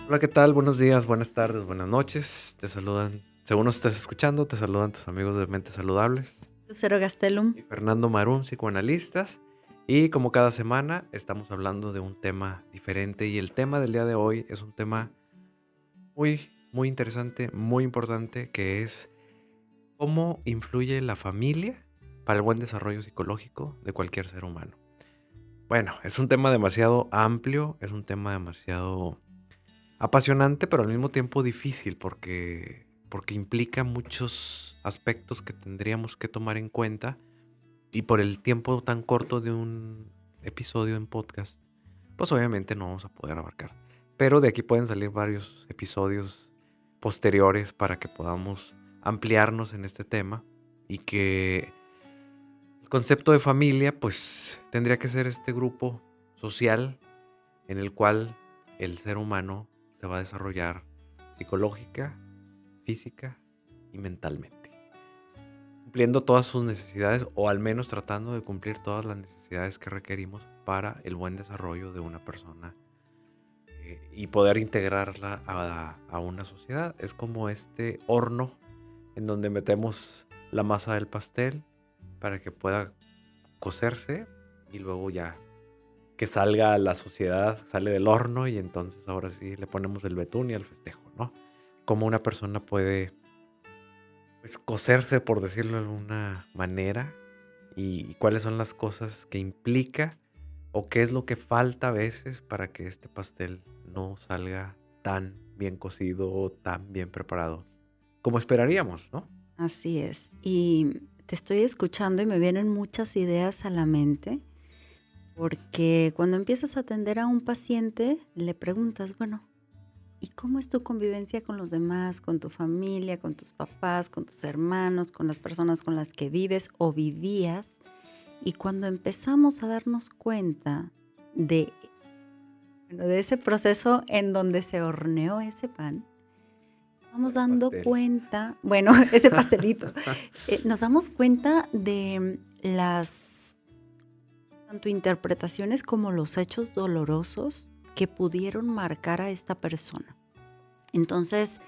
Hola, ¿qué tal? Buenos días, buenas tardes, buenas noches. Te saludan, según nos estés escuchando, te saludan tus amigos de Mentes Saludables Lucero Gastelum. y Fernando Marún, psicoanalistas. Y como cada semana, estamos hablando de un tema diferente. Y el tema del día de hoy es un tema muy interesante, muy importante, que es cómo influye la familia para el buen desarrollo psicológico de cualquier ser humano. Bueno, es un tema demasiado amplio, es un tema demasiado apasionante, pero al mismo tiempo difícil porque implica muchos aspectos que tendríamos que tomar en cuenta y por el tiempo tan corto de un episodio en podcast, pues obviamente no vamos a poder abarcar. Pero de aquí pueden salir varios episodios posteriores para que podamos ampliarnos en este tema y que el concepto de familia pues tendría que ser este grupo social en el cual el ser humano se va a desarrollar psicológica, física y mentalmente, cumpliendo todas sus necesidades o al menos tratando de cumplir todas las necesidades que requerimos para el buen desarrollo de una persona y poder integrarla a una sociedad. Es como este horno en donde metemos la masa del pastel para que pueda cocerse y luego ya que salga a la sociedad, sale del horno y entonces ahora sí le ponemos el betún y el festejo, ¿no? Cómo una persona puede, pues, cocerse, por decirlo de alguna manera, y cuáles son las cosas que implica o qué es lo que falta a veces para que este pastel no salga tan bien cocido o tan bien preparado como esperaríamos, ¿no? Así es. Y te estoy escuchando y me vienen muchas ideas a la mente, porque cuando empiezas a atender a un paciente, le preguntas, bueno, ¿y cómo es tu convivencia con los demás, con tu familia, con tus papás, con tus hermanos, con las personas con las que vives o vivías? Y cuando empezamos a darnos cuenta de, de ese proceso en donde se horneó ese pan, vamos El dando pastel. cuenta, bueno, ese pastelito, nos damos cuenta de las tanto interpretaciones como los hechos dolorosos que pudieron marcar a esta persona. Entonces,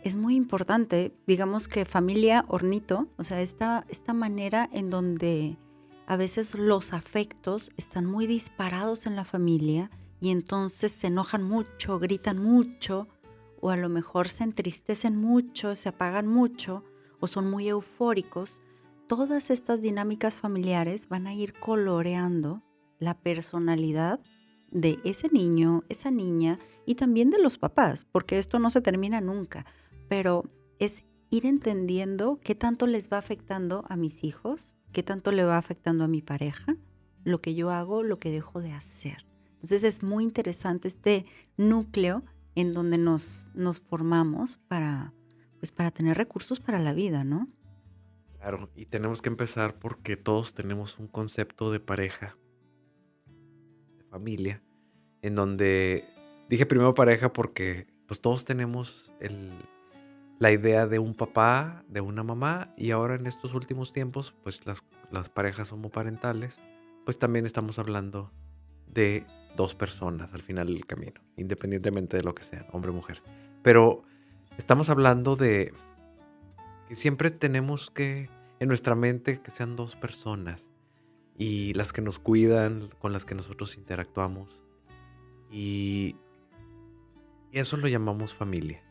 es muy importante, digamos que familia hornito, o sea, esta manera en donde a veces los afectos están muy disparados en la familia y entonces se enojan mucho, gritan mucho, o a lo mejor se entristecen mucho, se apagan mucho, o son muy eufóricos. Todas estas dinámicas familiares van a ir coloreando la personalidad de ese niño, esa niña, y también de los papás, porque esto no se termina nunca, pero es ir entendiendo qué tanto les va afectando a mis hijos, qué tanto le va afectando a mi pareja, lo que yo hago, lo que dejo de hacer. Entonces es muy interesante este núcleo en donde nos formamos pues para tener recursos para la vida, ¿no? Claro, y tenemos que empezar porque todos tenemos un concepto de pareja, de familia, en donde dije primero pareja porque pues todos tenemos la idea de un papá, de una mamá, y ahora en estos últimos tiempos, pues las parejas homoparentales, pues también estamos hablando de dos personas al final del camino, independientemente de lo que sean, hombre o mujer. Pero estamos hablando de que siempre tenemos que, en nuestra mente, que sean dos personas y las que nos cuidan, con las que nosotros interactuamos. Y eso lo llamamos familia.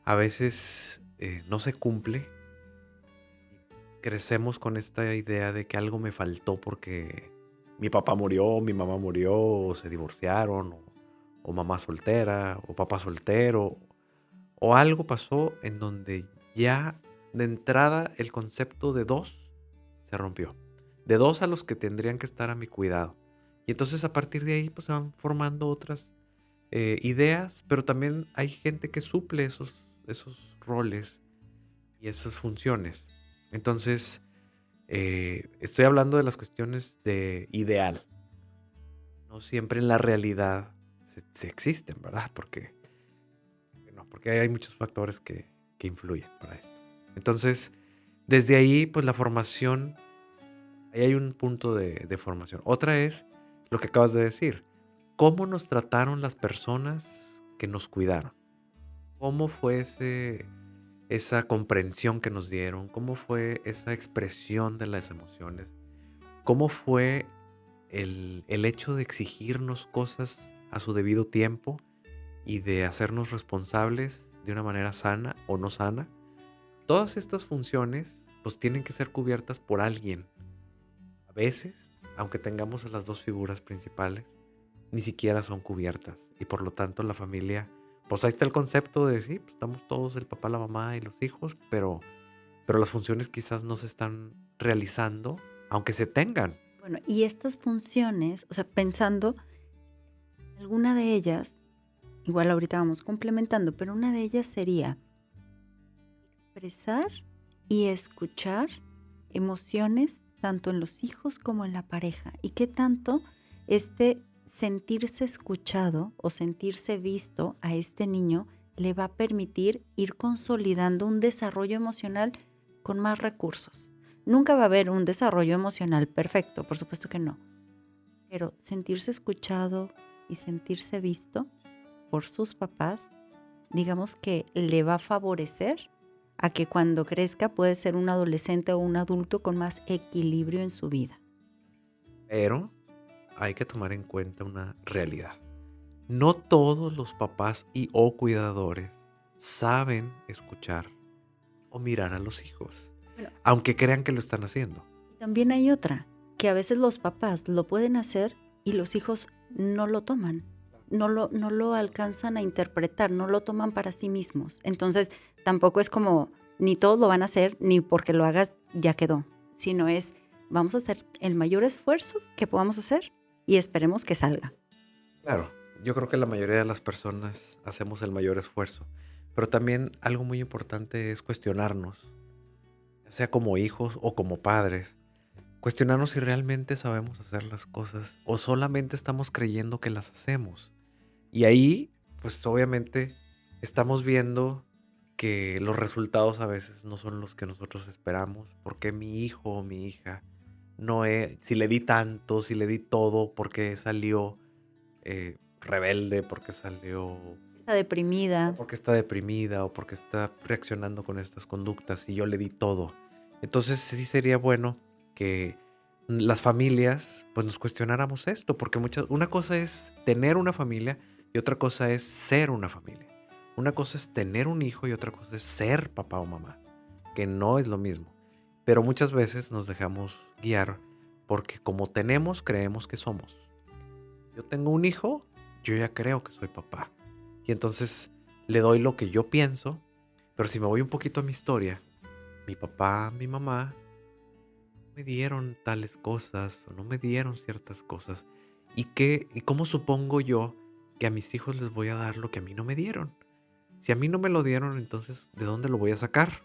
A veces no se cumple. Crecemos con esta idea de que algo me faltó porque mi papá murió, mi mamá murió, o se divorciaron, o mamá soltera, o papá soltero, o algo pasó en donde ya de entrada el concepto de dos se rompió. De dos a los que tendrían que estar a mi cuidado. Y entonces a partir de ahí pues se van formando otras ideas, pero también hay gente que suple esos roles y esas funciones. Entonces, estoy hablando de las cuestiones de ideal. No siempre en la realidad se existen, ¿verdad? Porque hay muchos factores que influyen para esto. Entonces, desde ahí, pues la formación, ahí hay un punto de formación. Otra es lo que acabas de decir. ¿Cómo nos trataron las personas que nos cuidaron? ¿Cómo fue esa comprensión que nos dieron? ¿Cómo fue esa expresión de las emociones? ¿Cómo fue el hecho de exigirnos cosas a su debido tiempo y de hacernos responsables de una manera sana o no sana? Todas estas funciones pues tienen que ser cubiertas por alguien. A veces, aunque tengamos a las dos figuras principales, ni siquiera son cubiertas y por lo tanto la familia, pues ahí está el concepto de sí, pues estamos todos, el papá, la mamá y los hijos, pero las funciones quizás no se están realizando, aunque se tengan. Bueno, y estas funciones, o sea, pensando, alguna de ellas, igual ahorita vamos complementando, pero una de ellas sería expresar y escuchar emociones tanto en los hijos como en la pareja. Y qué tanto este sentirse escuchado o sentirse visto a este niño le va a permitir ir consolidando un desarrollo emocional con más recursos. Nunca va a haber un desarrollo emocional perfecto, por supuesto que no. Pero sentirse escuchado y sentirse visto por sus papás, digamos que le va a favorecer a que cuando crezca puede ser un adolescente o un adulto con más equilibrio en su vida. Pero hay que tomar en cuenta una realidad. No todos los papás y o cuidadores saben escuchar o mirar a los hijos, Bueno, aunque crean que lo están haciendo. y también hay otra, que a veces los papás lo pueden hacer y los hijos no lo toman, no lo alcanzan a interpretar, no lo toman para sí mismos. Entonces, tampoco es como ni todos lo van a hacer, ni porque lo hagas ya quedó, sino es vamos a hacer el mayor esfuerzo que podamos hacer y esperemos que salga. Claro, yo creo que la mayoría de las personas hacemos el mayor esfuerzo, pero también algo muy importante es cuestionarnos, ya sea como hijos o como padres, cuestionarnos si realmente sabemos hacer las cosas o solamente estamos creyendo que las hacemos. Y ahí, pues obviamente, estamos viendo que los resultados a veces no son los que nosotros esperamos, porque mi hijo o mi hija no es, si le di tanto, si le di todo, porque salió rebelde, porque salió, Está deprimida. o porque está deprimida, o porque está reaccionando con estas conductas y yo le di todo. Entonces sí sería bueno que las familias pues nos cuestionáramos esto, porque una cosa es tener una familia y otra cosa es ser una familia. Una cosa es tener un hijo y otra cosa es ser papá o mamá, que no es lo mismo. Pero muchas veces nos dejamos guiar porque como tenemos, creemos que somos. Yo tengo un hijo, yo ya creo que soy papá. Y entonces le doy lo que yo pienso, pero si me voy un poquito a mi historia, mi papá, mi mamá me dieron tales cosas o no me dieron ciertas cosas. ¿Y cómo supongo yo que a mis hijos les voy a dar lo que a mí no me dieron? Si a mí no me lo dieron, entonces ¿de dónde lo voy a sacar?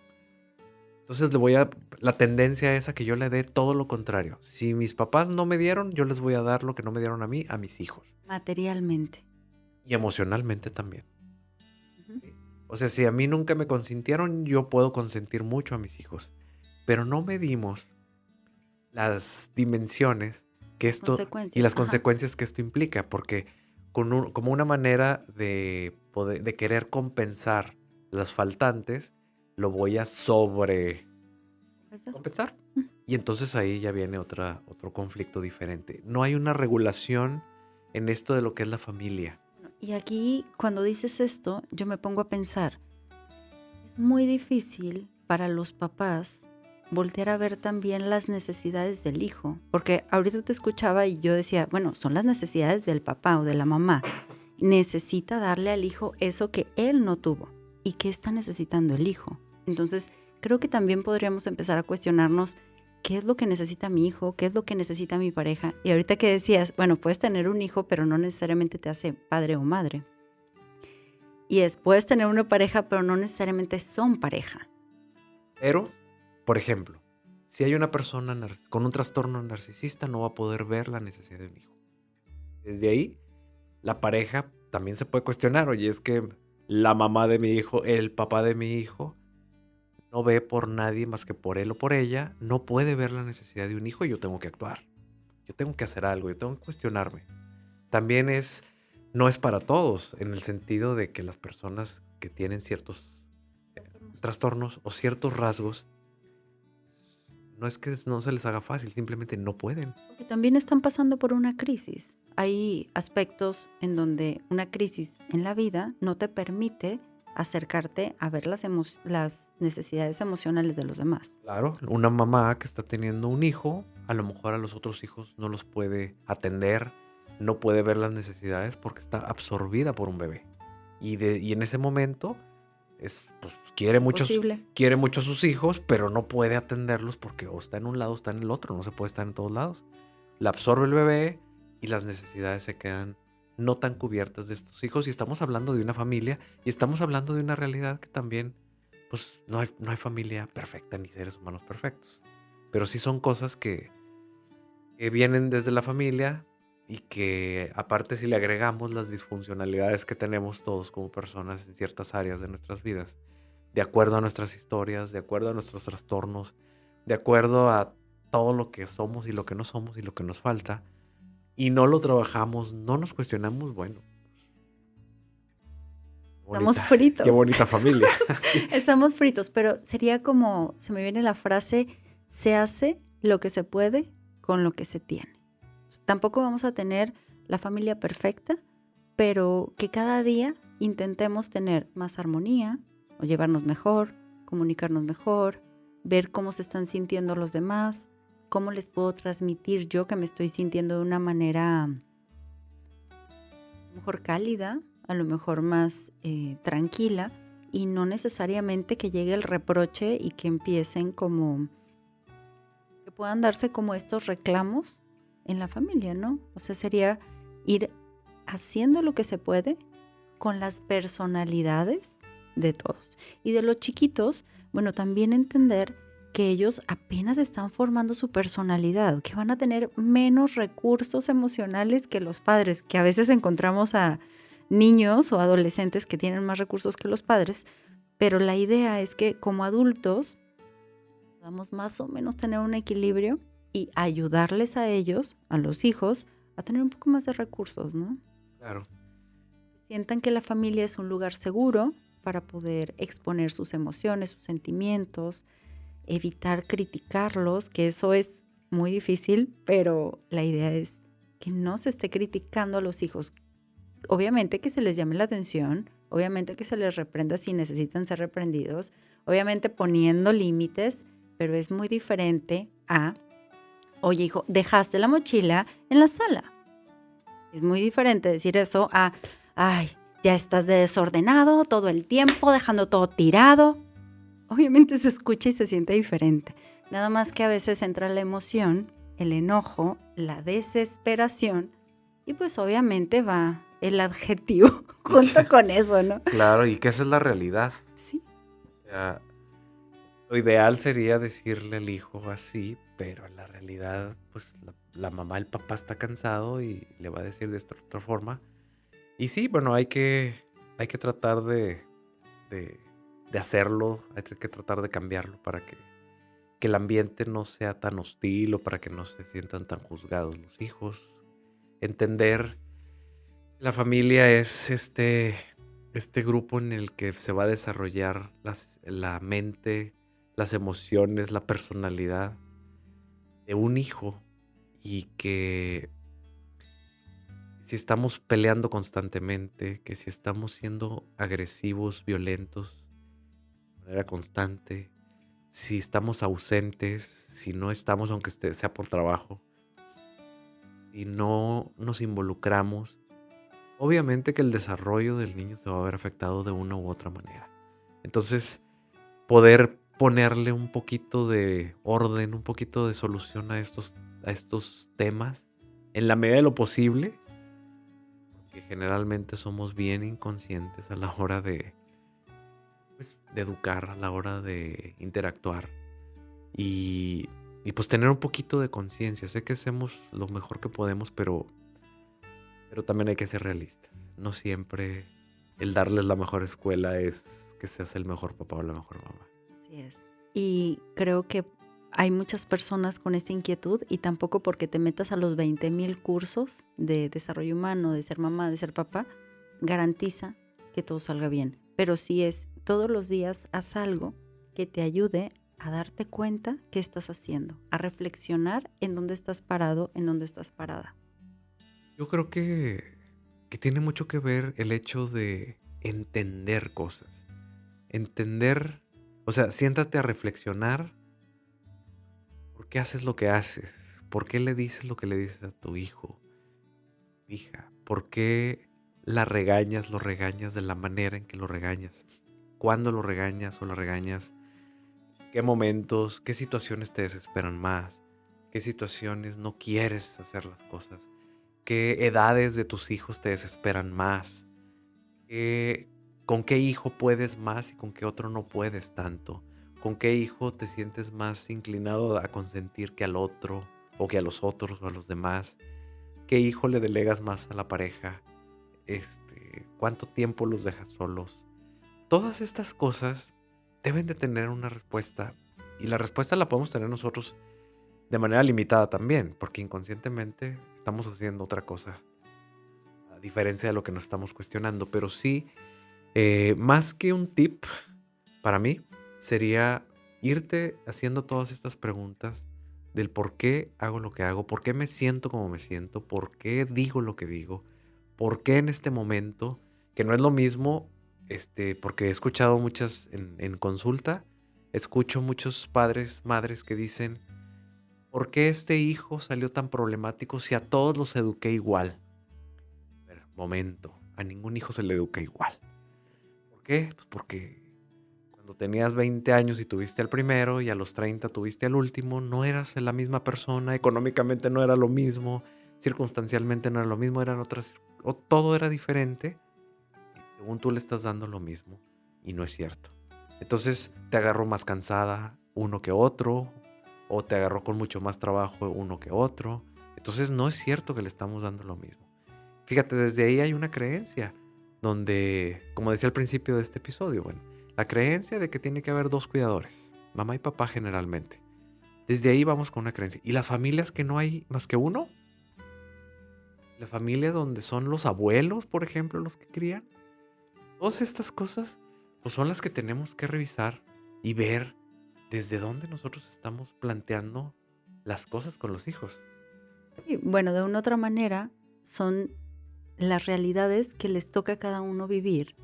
Entonces la tendencia es a que yo le dé todo lo contrario. Si mis papás no me dieron, yo les voy a dar lo que no me dieron a mí, a mis hijos. Materialmente. Y emocionalmente también. Ujú. ¿Sí? O sea, si a mí nunca me consintieron, yo puedo consentir mucho a mis hijos. Pero no medimos las dimensiones que Las esto y consecuencias. las Ajá. consecuencias que esto implica, porque como una manera de querer compensar las faltantes, lo voy a Eso. compensar. Mm. Y entonces ahí ya viene otro conflicto diferente. No hay una regulación en esto de lo que es la familia. Y aquí, cuando dices esto, yo me pongo a pensar, es muy difícil para los papás voltear a ver también las necesidades del hijo, porque ahorita te escuchaba y yo decía, bueno, son las necesidades del papá o de la mamá. Necesita darle al hijo eso que él no tuvo. ¿Y qué está necesitando el hijo? Entonces, creo que también podríamos empezar a cuestionarnos qué es lo que necesita mi hijo, qué es lo que necesita mi pareja. Y ahorita que decías, bueno, puedes tener un hijo, pero no necesariamente te hace padre o madre. Y puedes tener una pareja, pero no necesariamente son pareja. Pero, por ejemplo, si hay una persona con un trastorno narcisista, no va a poder ver la necesidad de un hijo. Desde ahí, la pareja también se puede cuestionar. Oye, es que la mamá de mi hijo, el papá de mi hijo, no ve por nadie más que por él o por ella, no puede ver la necesidad de un hijo y yo tengo que actuar. Yo tengo que hacer algo, yo tengo que cuestionarme. También no es para todos, en el sentido de que las personas que tienen ciertos trastornos o ciertos rasgos, no es que no se les haga fácil, simplemente no pueden. Porque también están pasando por una crisis. Hay aspectos en donde una crisis en la vida no te permite acercarte a ver las necesidades emocionales de los demás. Claro, una mamá que está teniendo un hijo, a lo mejor a los otros hijos no los puede atender, no puede ver las necesidades porque está absorbida por un bebé. Y en ese momento pues, quiere mucho a sus hijos, pero no puede atenderlos porque o está en un lado o está en el otro, no se puede estar en todos lados. La absorbe el bebé y las necesidades se quedan no tan cubiertas de estos hijos. Y estamos hablando de una familia y estamos hablando de una realidad que también, pues no hay familia perfecta ni seres humanos perfectos. Pero sí son cosas que vienen desde la familia y que aparte si le agregamos las disfuncionalidades que tenemos todos como personas en ciertas áreas de nuestras vidas, de acuerdo a nuestras historias, de acuerdo a nuestros trastornos, de acuerdo a todo lo que somos y lo que no somos y lo que nos falta, y no lo trabajamos, no nos cuestionamos, bueno, Estamos fritos. Qué bonita familia. Estamos fritos, pero sería como, se me viene la frase, se hace lo que se puede con lo que se tiene. Tampoco vamos a tener la familia perfecta, pero que cada día intentemos tener más armonía, o llevarnos mejor, comunicarnos mejor, ver cómo se están sintiendo los demás, cómo les puedo transmitir yo que me estoy sintiendo de una manera a lo mejor cálida, a lo mejor más tranquila, y no necesariamente que llegue el reproche y que empiecen como, que puedan darse como estos reclamos en la familia, ¿no? O sea, sería ir haciendo lo que se puede con las personalidades de todos. Y de los chiquitos, bueno, también entender que ellos apenas están formando su personalidad, que van a tener menos recursos emocionales que los padres, que a veces encontramos a niños o adolescentes que tienen más recursos que los padres, pero la idea es que como adultos podamos más o menos tener un equilibrio y ayudarles a ellos, a los hijos, a tener un poco más de recursos, ¿no? Claro. Sientan que la familia es un lugar seguro para poder exponer sus emociones, sus sentimientos, evitar criticarlos, que eso es muy difícil, pero la idea es que no se esté criticando a los hijos. Obviamente que se les llame la atención, obviamente que se les reprenda si necesitan ser reprendidos, obviamente poniendo límites, pero es muy diferente a, oye hijo, dejaste la mochila en la sala. Es muy diferente decir eso a, ay, ya estás desordenado todo el tiempo, dejando todo tirado. Obviamente se escucha y se siente diferente. Nada más que a veces entra la emoción, el enojo, la desesperación y pues obviamente va el adjetivo junto con eso, ¿no? Claro, y que esa es la realidad. Sí. O sea, lo ideal sería decirle al hijo así, pero en la realidad, pues la mamá, el papá está cansado y le va a decir de esta otra forma. Y sí, bueno, hay que tratar de hacerlo, hay que tratar de cambiarlo para que el ambiente no sea tan hostil o para que no se sientan tan juzgados los hijos. Entender que la familia es este grupo en el que se va a desarrollar la mente, las emociones, la personalidad de un hijo, y que si estamos peleando constantemente, que si estamos siendo agresivos, violentos de manera constante, si estamos ausentes, si no estamos, aunque sea por trabajo, si no nos involucramos, obviamente que el desarrollo del niño se va a ver afectado de una u otra manera. Entonces, poder ponerle un poquito de orden, un poquito de solución a estos temas, en la medida de lo posible, porque generalmente somos bien inconscientes a la hora de educar, a la hora de interactuar y pues tener un poquito de conciencia. Sé que hacemos lo mejor que podemos, pero también hay que ser realistas. No siempre el darles la mejor escuela es que seas el mejor papá o la mejor mamá. Así es. Y creo que hay muchas personas con esta inquietud y tampoco porque te metas a los 20,000 cursos de desarrollo humano, de ser mamá, de ser papá, garantiza que todo salga bien. Pero sí es todos los días haz algo que te ayude a darte cuenta qué estás haciendo, a reflexionar en dónde estás parado, en dónde estás parada. Yo creo que tiene mucho que ver el hecho de entender cosas. Entender, o sea, siéntate a reflexionar por qué haces lo que haces, por qué le dices lo que le dices a tu hijo, hija, por qué lo regañas de la manera en que lo regañas, cuándo lo regañas o lo regañas, qué momentos, qué situaciones te desesperan más, qué situaciones no quieres hacer las cosas, qué edades de tus hijos te desesperan más, qué- con qué hijo puedes más y con qué otro no puedes tanto, con qué hijo te sientes más inclinado a consentir que al otro o que a los otros o a los demás, qué hijo le delegas más a la pareja, cuánto tiempo los dejas solos. Todas estas cosas deben de tener una respuesta y la respuesta la podemos tener nosotros de manera limitada también, porque inconscientemente estamos haciendo otra cosa, a diferencia de lo que nos estamos cuestionando. Pero sí, más que un tip, para mí, sería irte haciendo todas estas preguntas del por qué hago lo que hago, por qué me siento como me siento, por qué digo lo que digo, por qué en este momento, que no es lo mismo, porque he escuchado muchas en consulta, escucho muchos padres, madres que dicen, ¿por qué este hijo salió tan problemático si a todos los eduqué igual? A ver, momento, a ningún hijo se le educa igual. ¿Por qué? Pues porque cuando tenías 20 años y tuviste al primero y a los 30 tuviste al último, no eras la misma persona, económicamente no era lo mismo, circunstancialmente no era lo mismo, eran otras, o todo era diferente, y según tú le estás dando lo mismo, y no es cierto. Entonces te agarró más cansada uno que otro, o te agarró con mucho más trabajo uno que otro. Entonces no es cierto que le estamos dando lo mismo. Fíjate, desde ahí hay una creencia donde, como decía al principio de este episodio, bueno, la creencia de que tiene que haber dos cuidadores, mamá y papá generalmente. Desde ahí vamos con una creencia. Y las familias que no hay más que uno, las familias donde son los abuelos, por ejemplo, los que crían, todas estas cosas, pues son las que tenemos que revisar y ver desde dónde nosotros estamos planteando las cosas con los hijos. Y bueno, de una u otra manera son las realidades que les toca a cada uno vivir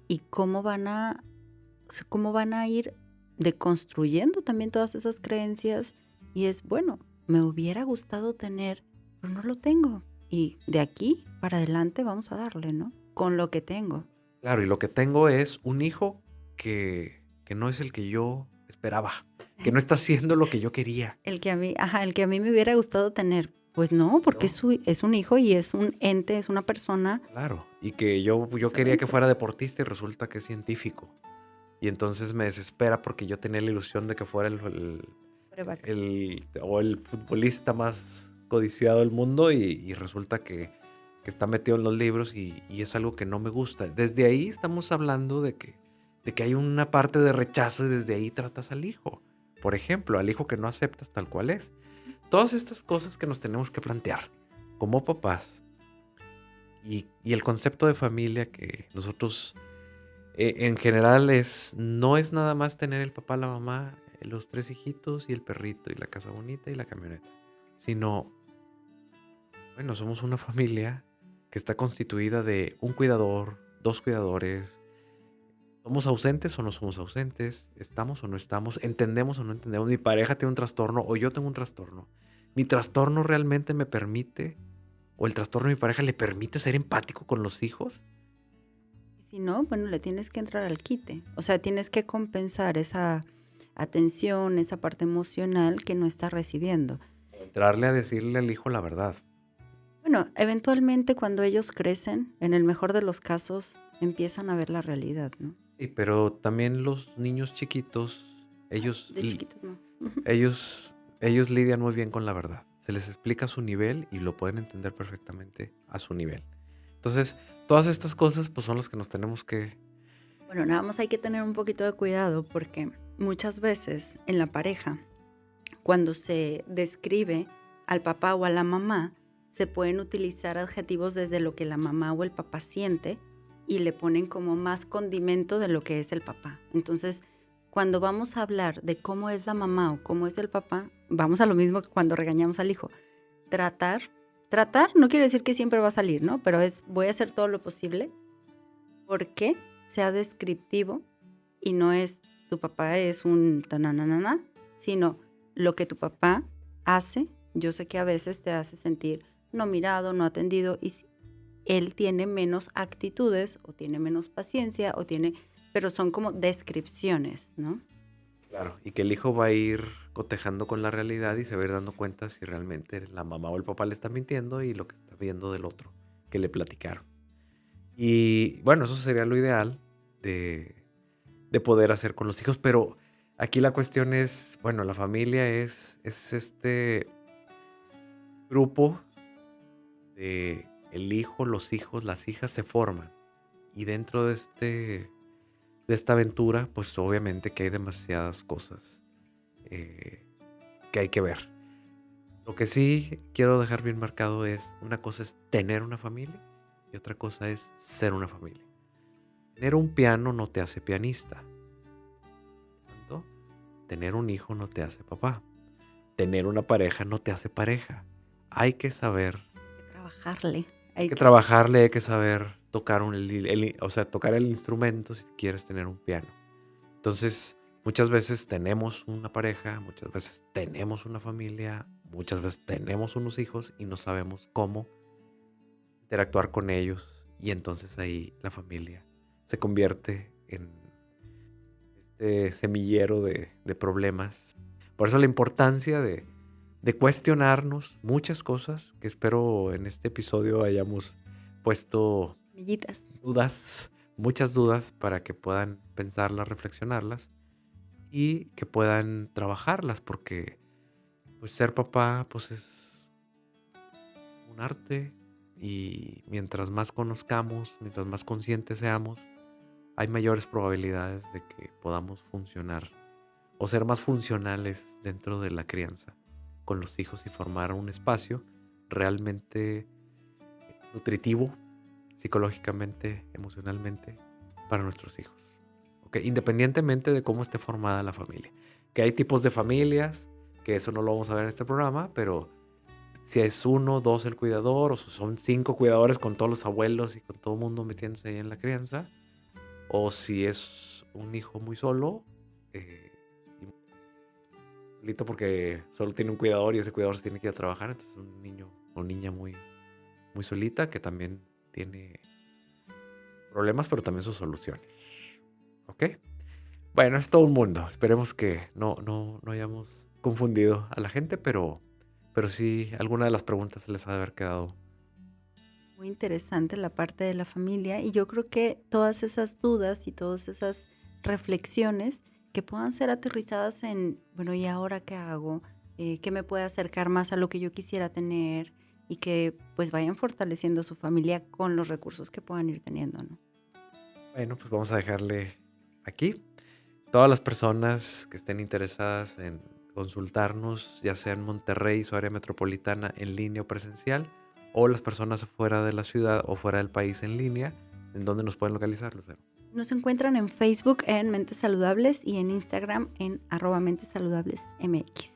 y cómo van a ir deconstruyendo también todas esas creencias. Y es, bueno, me hubiera gustado tener, pero no lo tengo. Y de aquí para adelante vamos a darle, ¿no? Con lo que tengo. Claro, y lo que tengo es un hijo que no es el que yo esperaba, que no está haciendo lo que yo quería, El que a mí me hubiera gustado tener. Pues no, porque ¿no? es un hijo y es un ente, es una persona Claro, y que yo quería que diferente. fuera deportista y resulta que es científico. Y entonces me desespera porque yo tenía la ilusión de que fuera Prueba. el futbolista más codiciado del mundo y resulta que está metido en los libros y es algo que no me gusta. Desde ahí estamos hablando de que hay una parte de rechazo y desde ahí tratas al hijo. Por ejemplo, al hijo que no aceptas tal cual es. Todas estas cosas que nos tenemos que plantear como papás y el concepto de familia que nosotros en general no es nada más tener el papá, la mamá, los tres hijitos y el perrito y la casa bonita y la camioneta, sino, bueno, somos una familia que está constituida de un cuidador, dos cuidadores. ¿Somos ausentes o no somos ausentes? ¿Estamos o no estamos? ¿Entendemos o no entendemos? Mi pareja tiene un trastorno o yo tengo un trastorno. ¿Mi trastorno realmente me permite o el trastorno de mi pareja le permite ser empático con los hijos? Y si no, bueno, le tienes que entrar al quite. O sea, tienes que compensar esa atención, esa parte emocional que no está recibiendo. Entrarle a decirle al hijo la verdad. Bueno, eventualmente cuando ellos crecen, en el mejor de los casos, empiezan a ver la realidad, ¿no? Sí, pero también los niños chiquitos, ellos, De chiquitos no. ellos lidian muy bien con la verdad. Se les explica a su nivel y lo pueden entender perfectamente a su nivel. Entonces, todas estas cosas pues son las que nos tenemos que... Bueno, nada más hay que tener un poquito de cuidado porque muchas veces en la pareja, cuando se describe al papá o a la mamá, se pueden utilizar adjetivos desde lo que la mamá o el papá siente y le ponen como más condimento de lo que es el papá. Entonces, cuando vamos a hablar de cómo es la mamá o cómo es el papá, vamos a lo mismo que cuando regañamos al hijo. Tratar no quiere decir que siempre va a salir, ¿no? Pero voy a hacer todo lo posible porque sea descriptivo y no es tu papá es un tananana, sino lo que tu papá hace. Yo sé que a veces te hace sentir no mirado, no atendido, y sí, él tiene menos actitudes o tiene menos paciencia pero son como descripciones, ¿no? Claro, y que el hijo va a ir cotejando con la realidad y se va a ir dando cuenta si realmente la mamá o el papá le está mintiendo y lo que está viendo del otro que le platicaron. Y bueno, eso sería lo ideal de poder hacer con los hijos, pero aquí la cuestión es, bueno, la familia es este grupo de el hijo, los hijos, las hijas se forman y dentro de esta aventura, pues obviamente que hay demasiadas cosas que hay que ver. Lo que sí quiero dejar bien marcado es, una cosa es tener una familia y otra cosa es ser una familia. Tener un piano no te hace pianista. ¿Tanto? Tener un hijo no te hace papá. Tener una pareja no te hace pareja. Hay que saber Trabajarle. hay que trabajarle, hay que saber tocar tocar el instrumento si quieres tener un piano. Entonces, muchas veces tenemos una pareja, muchas veces tenemos una familia, muchas veces tenemos unos hijos y no sabemos cómo interactuar con ellos. Y entonces ahí la familia se convierte en este semillero de problemas. Por eso la importancia de cuestionarnos muchas cosas que espero en este episodio hayamos puesto Amiguitas. muchas dudas para que puedan pensarlas, reflexionarlas y que puedan trabajarlas, porque pues ser papá pues es un arte y mientras más conozcamos, mientras más conscientes seamos, hay mayores probabilidades de que podamos funcionar o ser más funcionales dentro de la crianza con los hijos y formar un espacio realmente nutritivo, psicológicamente, emocionalmente, para nuestros hijos. ¿Okay? Independientemente de cómo esté formada la familia. Que hay tipos de familias, que eso no lo vamos a ver en este programa, pero si es 1, 2 el cuidador, o son 5 cuidadores con todos los abuelos y con todo el mundo metiéndose ahí en la crianza, o si es un hijo muy solo, porque solo tiene un cuidador y ese cuidador se tiene que ir a trabajar, entonces un niño o niña muy, muy solita que también tiene problemas, pero también sus soluciones. ¿Ok? Bueno, es todo un mundo. Esperemos que no hayamos confundido a la gente, pero sí, alguna de las preguntas se les ha de haber quedado. Muy interesante la parte de la familia y yo creo que todas esas dudas y todas esas reflexiones que puedan ser aterrizadas en, bueno, ¿y ahora qué hago? ¿Qué me puede acercar más a lo que yo quisiera tener? Y que pues vayan fortaleciendo su familia con los recursos que puedan ir teniendo, ¿no? Bueno, pues vamos a dejarle aquí. Todas las personas que estén interesadas en consultarnos, ya sea en Monterrey, su área metropolitana, en línea o presencial, o las personas fuera de la ciudad o fuera del país en línea, ¿en dónde nos pueden localizar, Lucero? Nos encuentran en Facebook en Mentes Saludables y en Instagram en @mentesaludablesmx.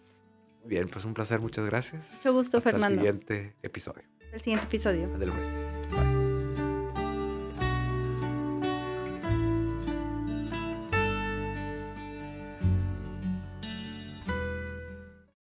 Muy bien, pues un placer, muchas gracias. Mucho gusto, Hasta Fernando. el siguiente episodio. El siguiente episodio. Ándale, pues. Bye.